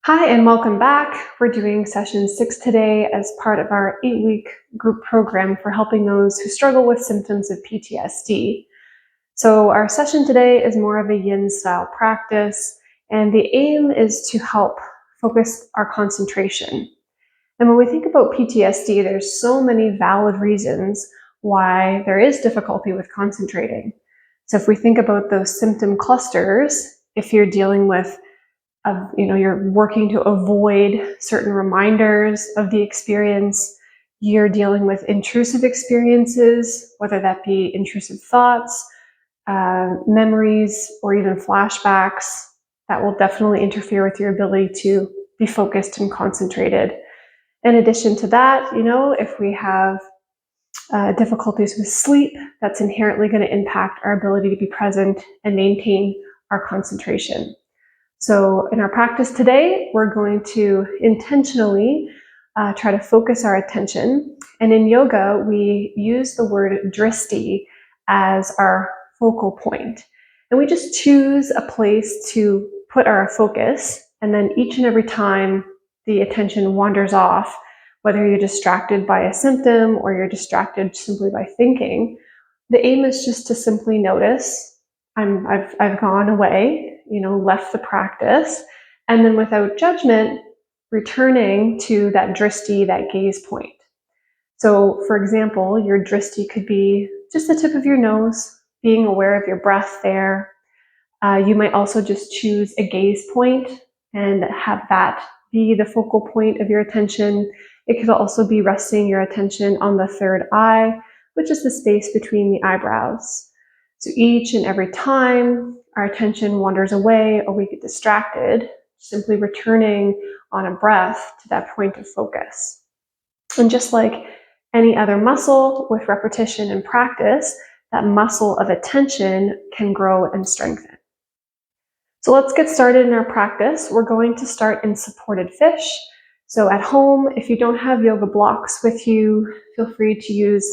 Hi, and welcome back. We're doing session 6 today as part of our 8-week group program for helping those who struggle with symptoms of PTSD. So our session today is more of a yin style practice, and the aim is to help focus our concentration. And when we think about PTSD, there's so many valid reasons why there is difficulty with concentrating. So if we think about those symptom clusters, if you're dealing with you're working to avoid certain reminders of the experience, you're dealing with intrusive experiences, whether that be intrusive thoughts, memories, or even flashbacks, that will definitely interfere with your ability to be focused and concentrated. In addition to that, if we have difficulties with sleep, that's inherently going to impact our ability to be present and maintain our concentration. So in our practice today, we're going to intentionally try to focus our attention. And in yoga, we use the word Dristi as our focal point. And we just choose a place to put our focus. And then each and every time the attention wanders off, whether you're distracted by a symptom or you're distracted simply by thinking, the aim is just to simply notice, I've gone away, left the practice, and then without judgment, returning to that Dristi, that gaze point. So for example, your Dristi could be just the tip of your nose, being aware of your breath there. You might also just choose a gaze point and have that be the focal point of your attention. It could also be resting your attention on the third eye, which is the space between the eyebrows. So each and every time our attention wanders away or we get distracted, simply returning on a breath to that point of focus. And just like any other muscle, with repetition and practice, that muscle of attention can grow and strengthen. So let's get started in our practice. We're going to start in supported fish. So at home, if you don't have yoga blocks with you, feel free to use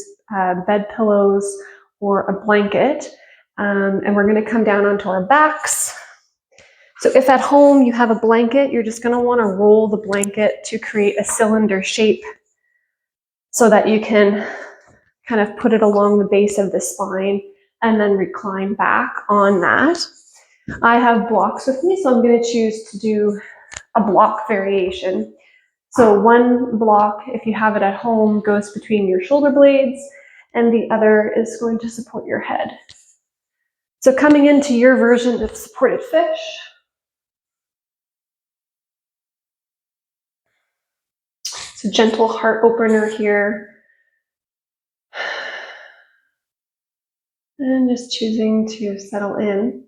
bed pillows or a blanket. And we're going to come down onto our backs. So if at home you have a blanket, you're just going to want to roll the blanket to create a cylinder shape so that you can kind of put it along the base of the spine and then recline back on that. I have blocks with me, so I'm going to choose to do a block variation. So one block, if you have it at home, goes between your shoulder blades, and the other is going to support your head. So coming into your version of supported fish, it's a gentle heart opener here. And just choosing to settle in.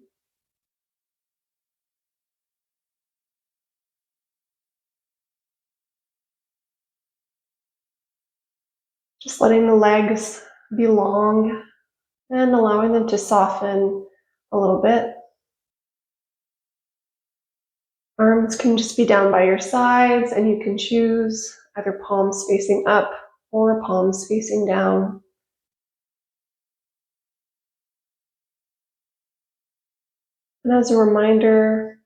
Just letting the legs be long and allowing them to soften a little bit. Arms can just be down by your sides, and you can choose either palms facing up or palms facing down. And as a reminder,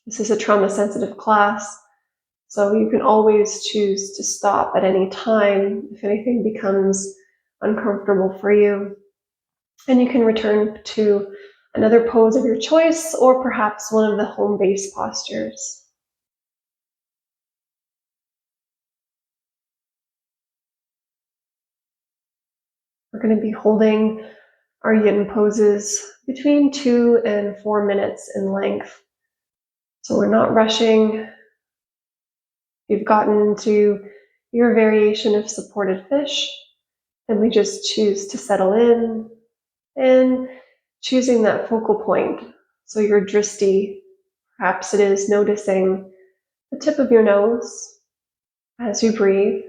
this is a trauma-sensitive class, so you can always choose to stop at any time if anything becomes uncomfortable for you. And you can return to another pose of your choice, or perhaps one of the home base postures. We're going to be holding our yin poses between 2 and 4 minutes in length. So we're not rushing. You've gotten to your variation of supported fish, and we just choose to settle in and choosing that focal point. So your Dristi, perhaps it is noticing the tip of your nose as you breathe.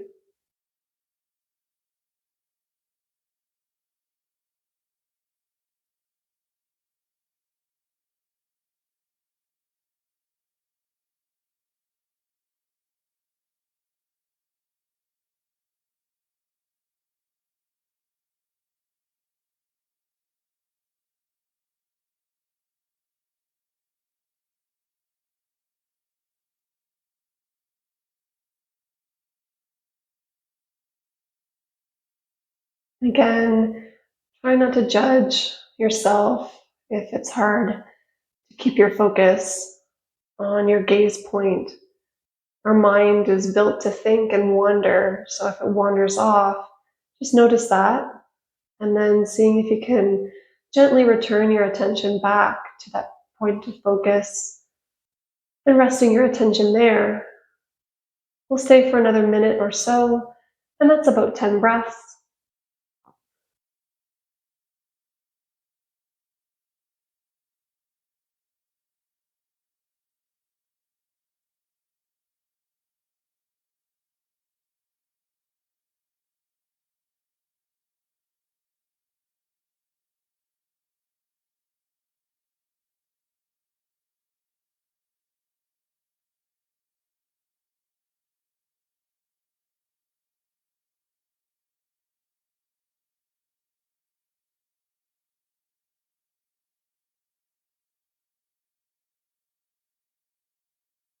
Again, try not to judge yourself if it's hard to keep your focus on your gaze point. Our mind is built to think and wander, so if it wanders off, just notice that, and then seeing if you can gently return your attention back to that point of focus and resting your attention there. We'll stay for another minute or so, and that's about 10 breaths.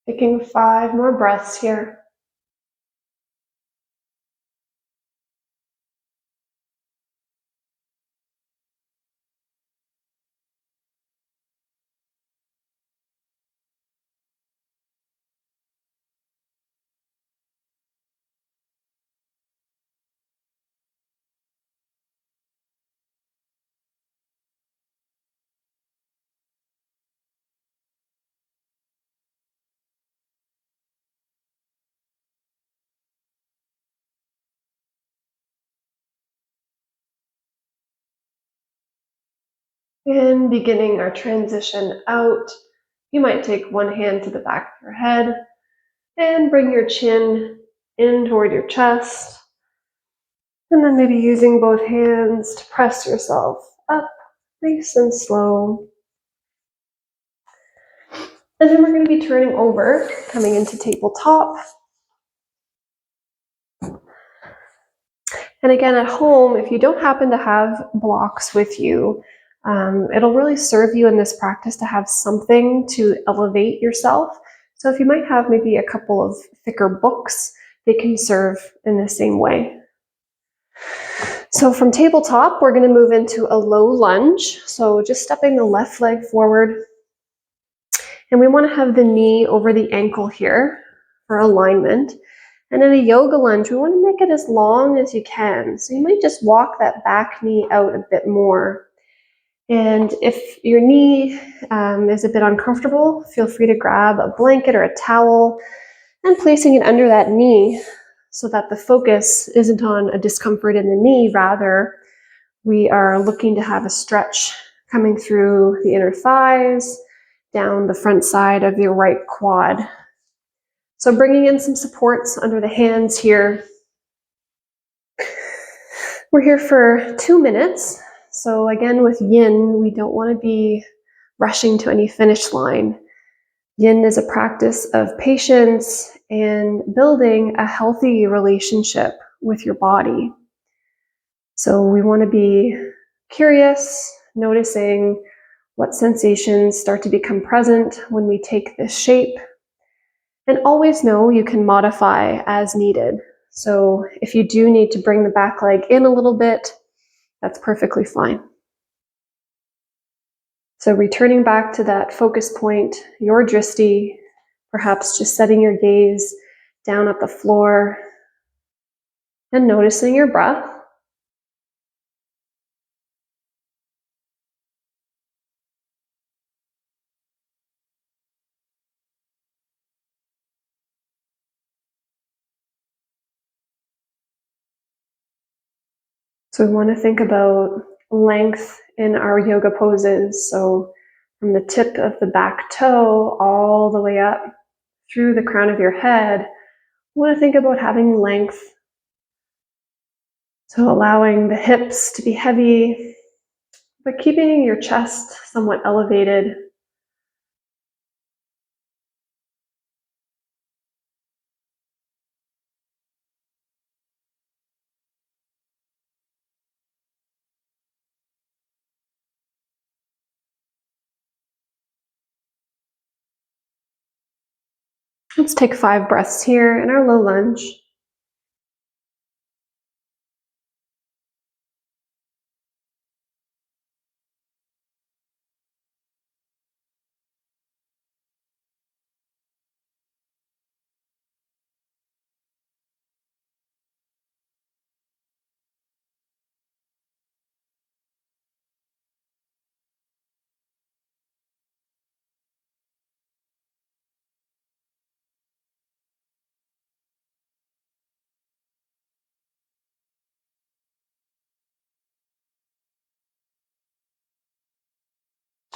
Taking 5 more breaths here. And beginning our transition out, you might take one hand to the back of your head and bring your chin in toward your chest. And then maybe using both hands to press yourself up, nice and slow. And then we're going to be turning over, coming into tabletop. And again, at home, if you don't happen to have blocks with you, it'll really serve you in this practice to have something to elevate yourself. So if you might have maybe a couple of thicker books, they can serve in the same way. So from tabletop, we're going to move into a low lunge. So just stepping the left leg forward. And we want to have the knee over the ankle here for alignment. And in a yoga lunge, we want to make it as long as you can. So you might just walk that back knee out a bit more. And if your knee is a bit uncomfortable, feel free to grab a blanket or a towel and placing it under that knee so that the focus isn't on a discomfort in the knee. Rather, we are looking to have a stretch coming through the inner thighs, down the front side of your right quad. So bringing in some supports under the hands here. We're here for 2 minutes. So again, with yin, we don't want to be rushing to any finish line. Yin is a practice of patience and building a healthy relationship with your body. So we want to be curious, noticing what sensations start to become present when we take this shape. And always know you can modify as needed. So if you do need to bring the back leg in a little bit, that's perfectly fine. So returning back to that focus point, your Dristi, perhaps just setting your gaze down at the floor and noticing your breath. So we want to think about length in our yoga poses. So from the tip of the back toe all the way up through the crown of your head, we want to think about having length. So allowing the hips to be heavy, but keeping your chest somewhat elevated. Let's take 5 breaths here in our low lunge.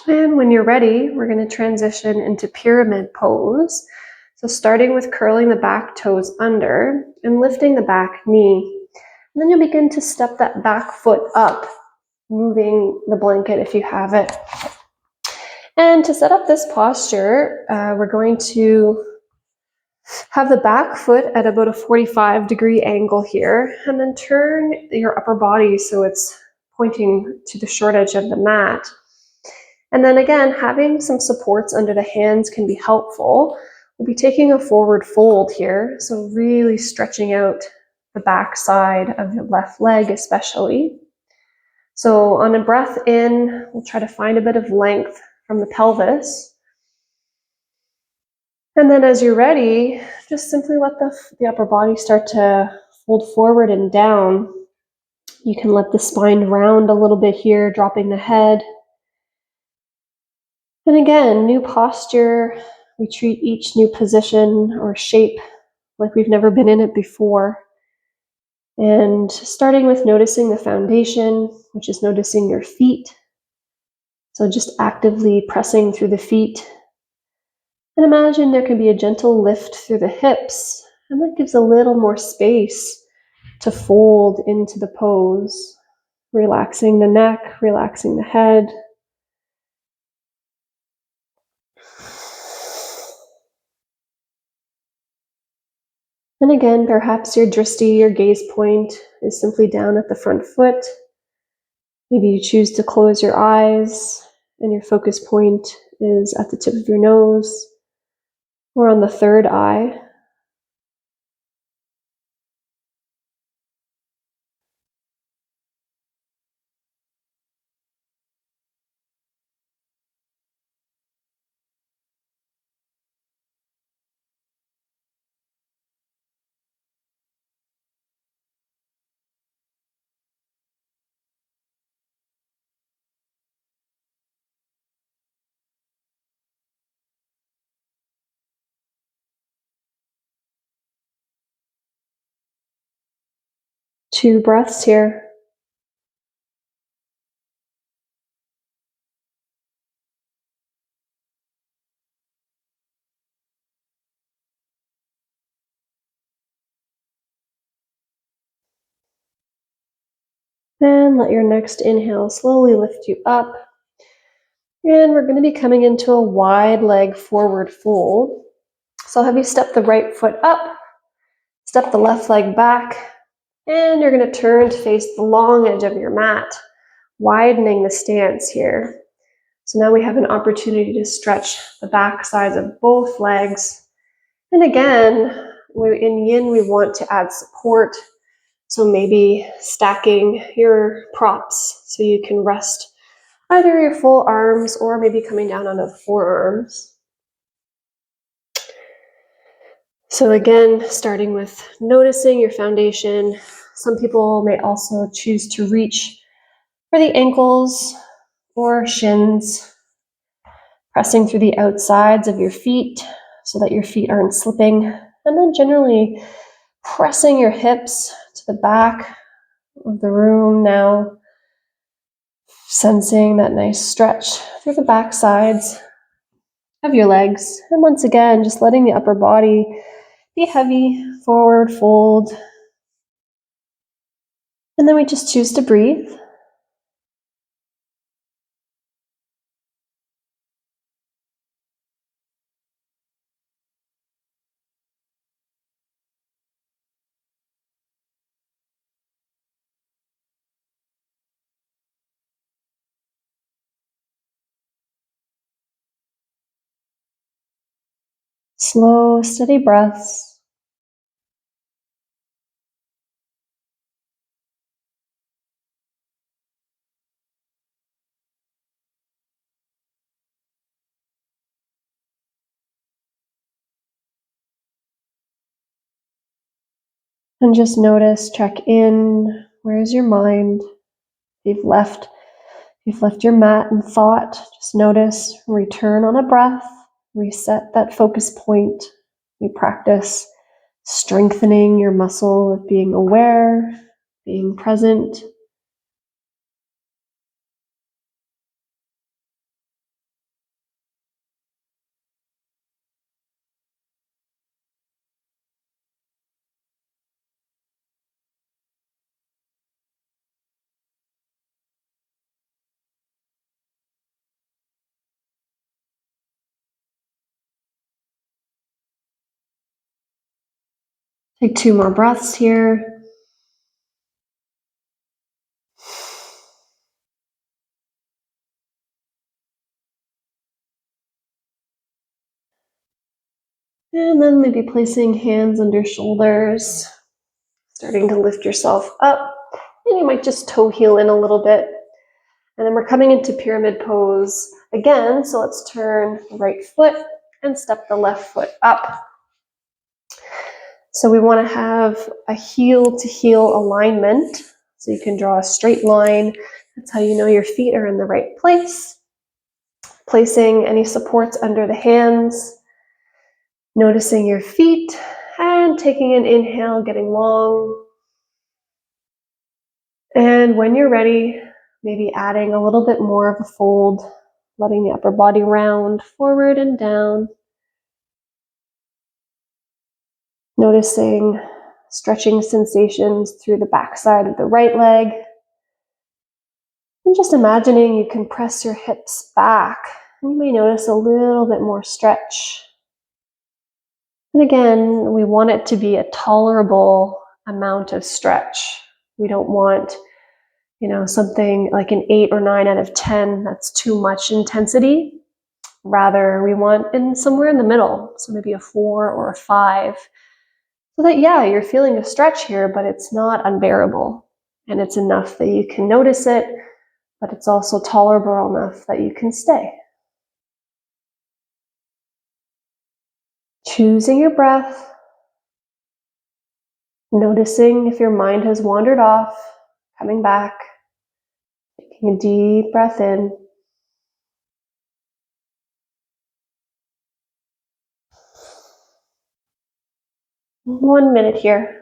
And when you're ready, we're going to transition into pyramid pose. So starting with curling the back toes under and lifting the back knee. And then you'll begin to step that back foot up, moving the blanket if you have it. And to set up this posture, we're going to have the back foot at about a 45-degree angle here, and then turn your upper body so it's pointing to the short edge of the mat. And then again, having some supports under the hands can be helpful. We'll be taking a forward fold here, so really stretching out the back side of your left leg especially. So on a breath in, we'll try to find a bit of length from the pelvis. And then as you're ready, just simply let the upper body start to fold forward and down. You can let the spine round a little bit here, dropping the head. And again, new posture. We treat each new position or shape like we've never been in it before. And starting with noticing the foundation, which is noticing your feet. So just actively pressing through the feet. And imagine there can be a gentle lift through the hips, and that gives a little more space to fold into the pose, relaxing the neck, relaxing the head. And again, perhaps your Dristi, your gaze point, is simply down at the front foot. Maybe you choose to close your eyes and your focus point is at the tip of your nose or on the third eye. Two breaths here. And let your next inhale slowly lift you up. And we're going to be coming into a wide leg forward fold. So I'll have you step the right foot up, step the left leg back, and you're going to turn to face the long edge of your mat, widening the stance here. So now we have an opportunity to stretch the back sides of both legs. And again, in yin, we want to add support. So maybe stacking your props so you can rest either your full arms or maybe coming down onto the forearms. So again, starting with noticing your foundation. Some people may also choose to reach for the ankles or shins, pressing through the outsides of your feet so that your feet aren't slipping. And then generally pressing your hips to the back of the room now, sensing that nice stretch through the back sides of your legs. And once again, just letting the upper body be heavy, forward fold. And then we just choose to breathe. Slow, steady breaths. And just notice, check in. Where's your mind? You've left your mat in thought. Just notice, return on a breath, reset that focus point. We practice strengthening your muscle of being aware, being present. Take 2 more breaths here. And then maybe placing hands under shoulders, starting to lift yourself up. And you might just toe heel in a little bit. And then we're coming into pyramid pose again. So let's turn the right foot and step the left foot up. So we want to have a heel to heel alignment. So you can draw a straight line. That's how you know your feet are in the right place. Placing any supports under the hands. Noticing your feet and taking an inhale, getting long. And when you're ready, maybe adding a little bit more of a fold, letting the upper body round forward and down. Noticing stretching sensations through the backside of the right leg. And just imagining you can press your hips back. And you may notice a little bit more stretch. And again, we want it to be a tolerable amount of stretch. We don't want, something like an 8 or 9 out of 10. That's too much intensity. Rather, we want somewhere in the middle. So maybe a 4 or a 5. So that, you're feeling a stretch here, but it's not unbearable. And it's enough that you can notice it, but it's also tolerable enough that you can stay. Choosing your breath. Noticing if your mind has wandered off, coming back. Taking a deep breath in. One minute here.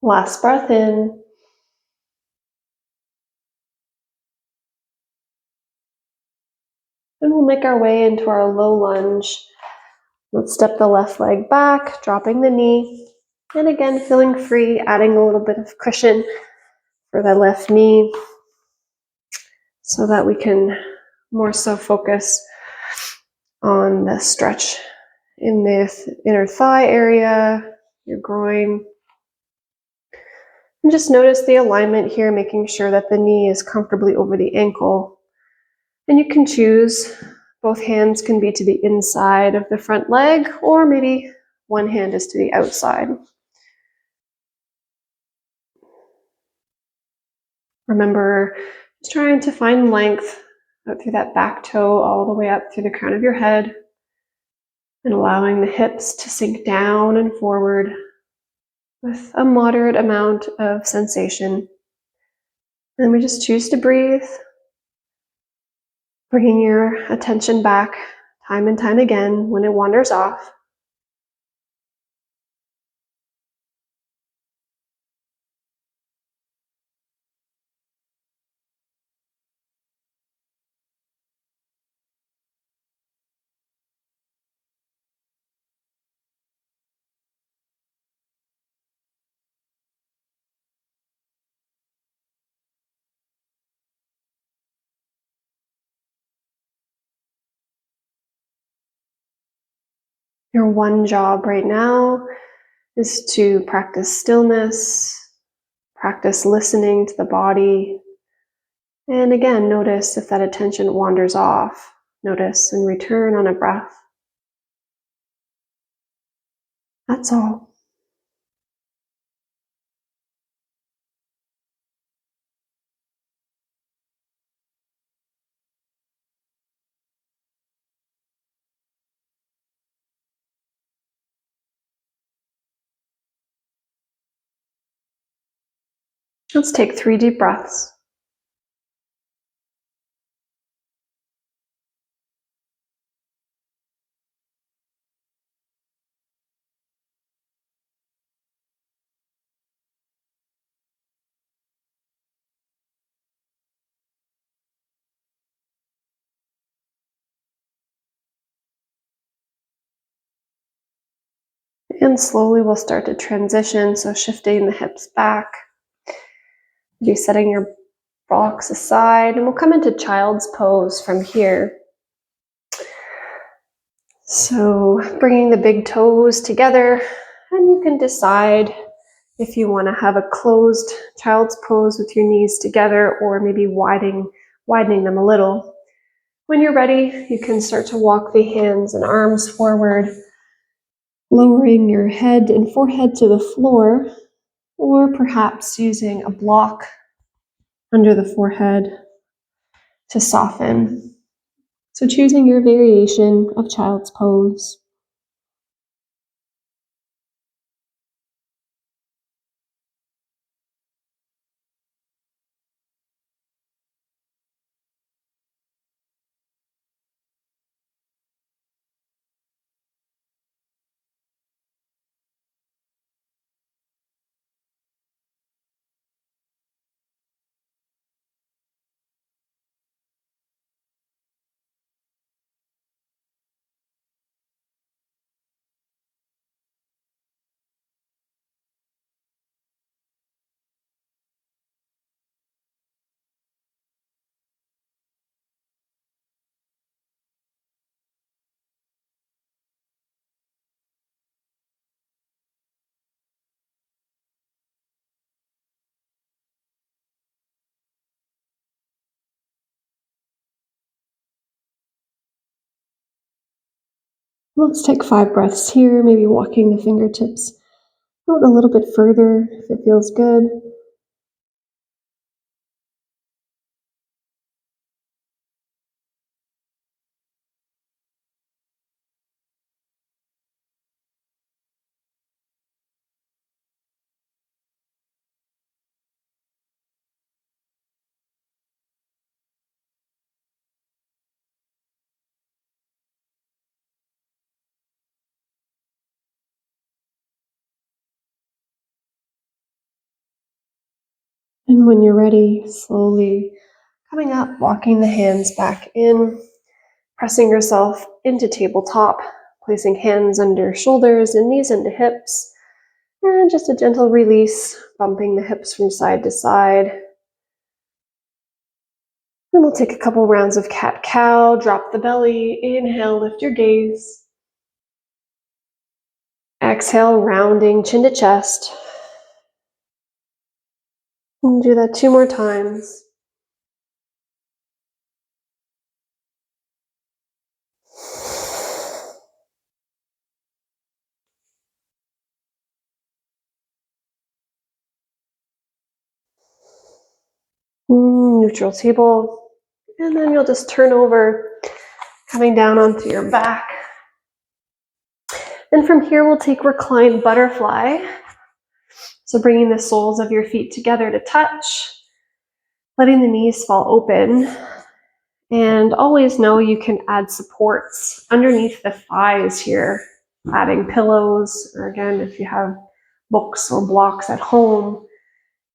Last breath in. And we'll make our way into our low lunge. Let's step the left leg back, dropping the knee. And again, feeling free, adding a little bit of cushion for the left knee so that we can more so focus on the stretch in the inner thigh area, your groin. And just notice the alignment here, making sure that the knee is comfortably over the ankle. And you can choose, both hands can be to the inside of the front leg, or maybe one hand is to the outside. Remember, just trying to find length out through that back toe all the way up through the crown of your head, and allowing the hips to sink down and forward with a moderate amount of sensation. And we just choose to breathe, bringing your attention back time and time again when it wanders off. Your one job right now is to practice stillness, practice listening to the body, and again, notice if that attention wanders off. Notice and return on a breath. That's all. Let's take 3 deep breaths. And slowly we'll start to transition, so shifting the hips back, maybe setting your blocks aside, and we'll come into child's pose from here. So bringing the big toes together, and you can decide if you want to have a closed child's pose with your knees together or maybe widening them a little. When you're ready, you can start to walk the hands and arms forward, lowering your head and forehead to the floor, or perhaps using a block under the forehead to soften. So choosing your variation of child's pose. Let's take 5 breaths here, maybe walking the fingertips out a little bit further if it feels good. And when you're ready, slowly coming up, walking the hands back in, pressing yourself into tabletop, placing hands under shoulders and knees into hips, and just a gentle release, bumping the hips from side to side. Then we'll take a couple rounds of cat-cow, drop the belly, inhale, lift your gaze. Exhale, rounding chin to chest. And do that 2 more times. Neutral table. And then you'll just turn over, coming down onto your back. And from here, we'll take reclined butterfly. So bringing the soles of your feet together to touch, letting the knees fall open. And always know you can add supports underneath the thighs here, adding pillows, or again, if you have books or blocks at home,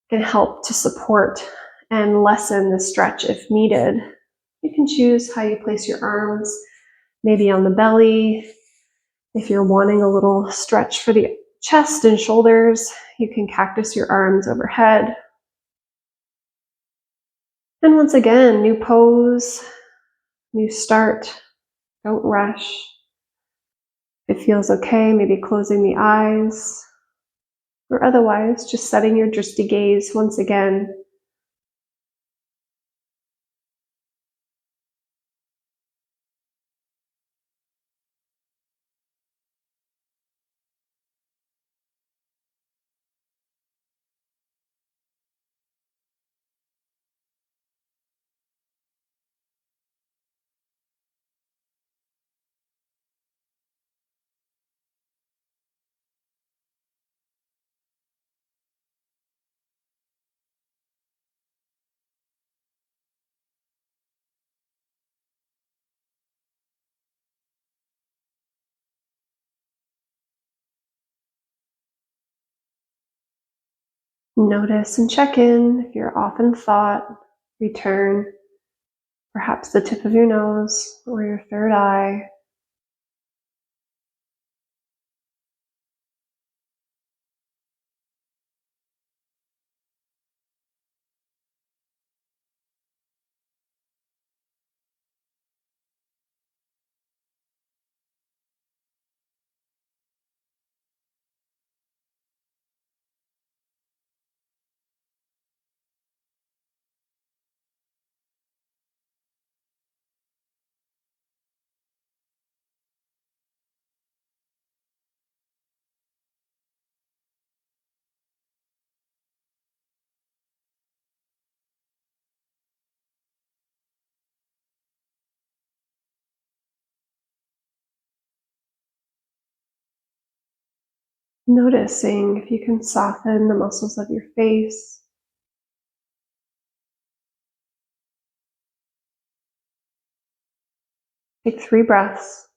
can help to support and lessen the stretch if needed. You can choose how you place your arms, maybe on the belly. If you're wanting a little stretch for the chest and shoulders, you can cactus your arms overhead. And once again, new pose, new start. Don't rush. If it feels okay, maybe closing the eyes, or otherwise just setting your Dristi gaze once again. Notice and check in. If you're off in thought, return. Perhaps the tip of your nose or your third eye. Noticing if you can soften the muscles of your face. Take 3 breaths.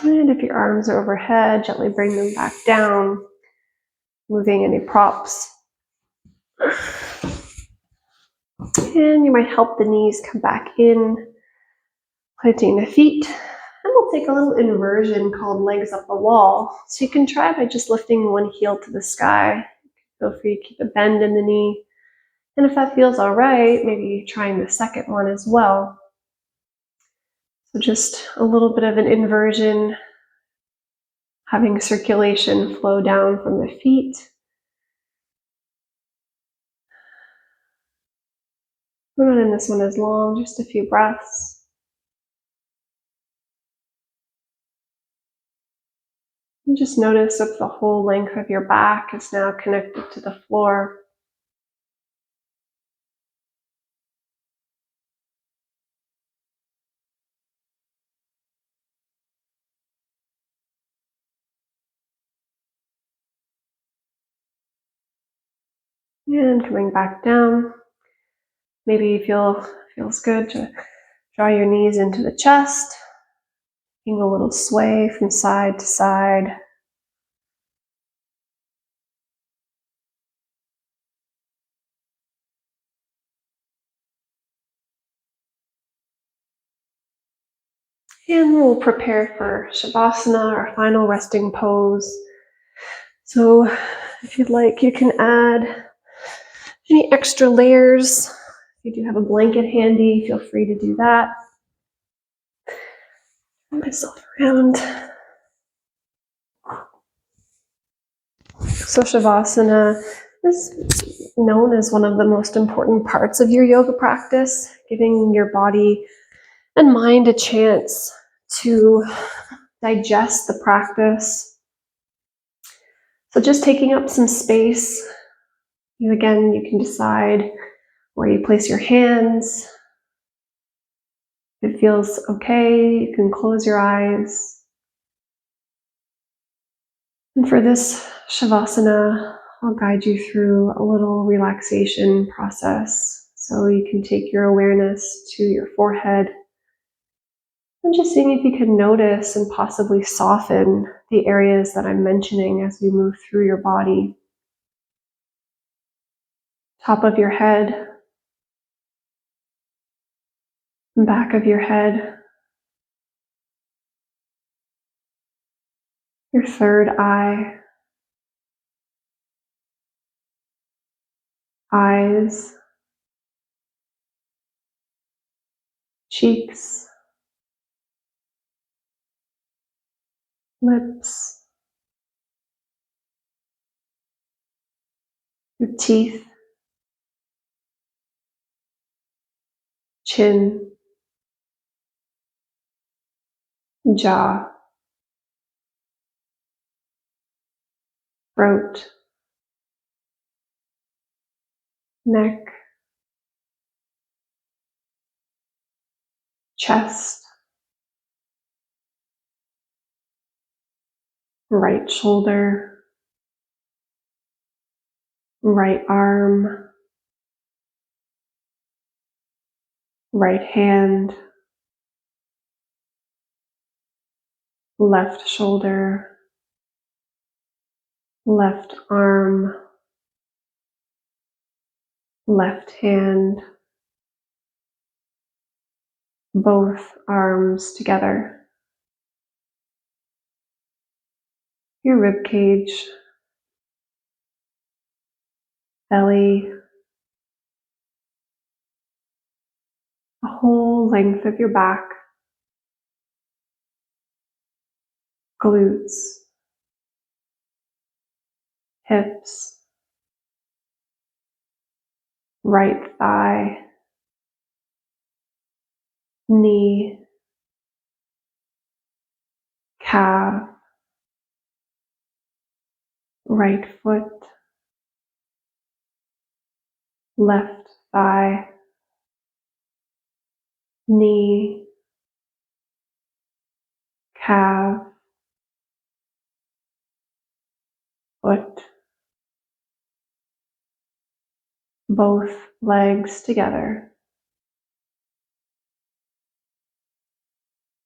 And if your arms are overhead, gently bring them back down, moving any props. And you might help the knees come back in, planting the feet. And we'll take a little inversion called legs up the wall. So you can try by just lifting one heel to the sky. Feel free to keep a bend in the knee. And if that feels all right, maybe trying the second one as well. So just a little bit of an inversion, having circulation flow down from the feet. We're not in this one as long, just a few breaths. And just notice if the whole length of your back is now connected to the floor. And coming back down. Maybe you feels good to draw your knees into the chest, taking a little sway from side to side. And we'll prepare for Shavasana, our final resting pose. So if you'd like, you can add any extra layers. If you do have a blanket handy, feel free to do that. Turn myself around. So Shavasana is known as one of the most important parts of your yoga practice, giving your body and mind a chance to digest the practice. So just taking up some space. Again, you can decide where you place your hands. If it feels okay, you can close your eyes. And for this Shavasana, I'll guide you through a little relaxation process. So you can take your awareness to your forehead and just seeing if you can notice and possibly soften the areas that I'm mentioning as we move through your body. Top of your head, back of your head, your third eye, eyes, cheeks, lips, your teeth, chin, jaw, throat, neck, chest, right shoulder, right arm, right hand, left shoulder, left arm, left hand, both arms together, your rib cage, belly, the whole length of your back, glutes, hips, right thigh, knee, calf, right foot, left thigh, knee, calf, foot, both legs together,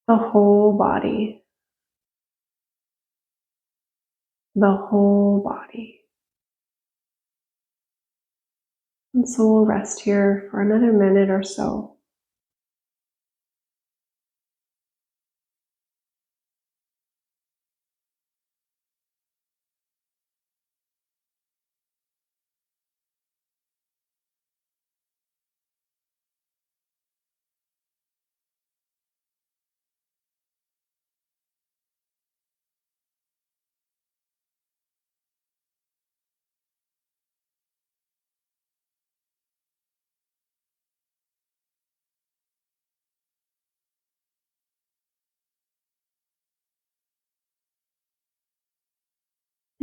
the whole body, the whole body. And so we'll rest here for another minute or so.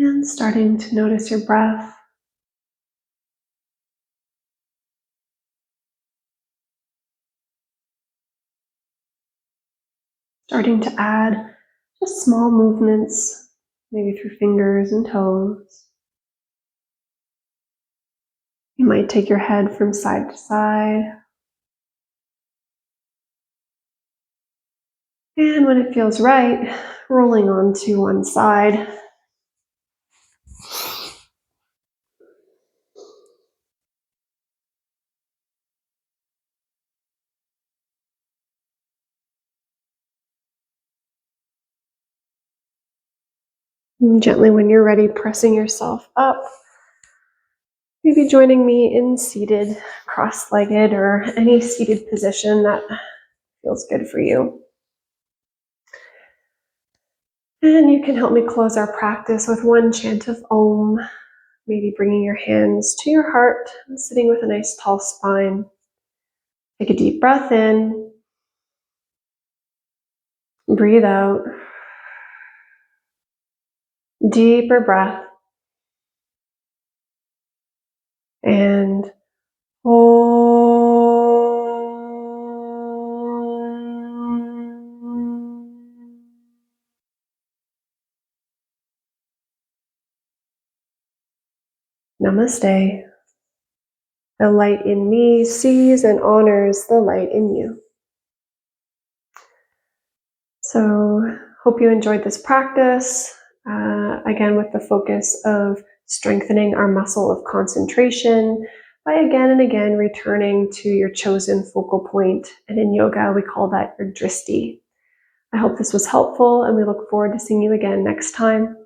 And starting to notice your breath. Starting to add just small movements, maybe through fingers and toes. You might take your head from side to side. And when it feels right, rolling onto one side. And gently, when you're ready, pressing yourself up. Maybe joining me in seated, cross-legged, or any seated position that feels good for you. And you can help me close our practice with one chant of Om, maybe bringing your hands to your heart and sitting with a nice tall spine. Take a deep breath in, breathe out, deeper breath, and Namaste. The light in me sees and honors the light in you. So, hope you enjoyed this practice. Again, with the focus of strengthening our muscle of concentration by again and again returning to your chosen focal point. And in yoga, we call that your Dristi. I hope this was helpful, and we look forward to seeing you again next time.